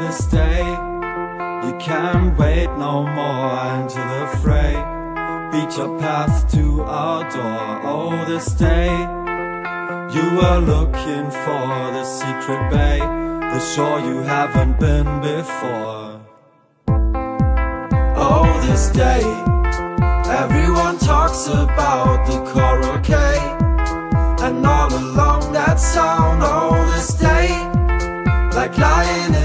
this day, you can't wait no more. Into the fray, beat your path to our door. Oh, this day, you were looking for the secret bay, the shore you haven't been before. Oh, this day, everyone talks about the coral cay, and all along that sound. Oh, this day, like lying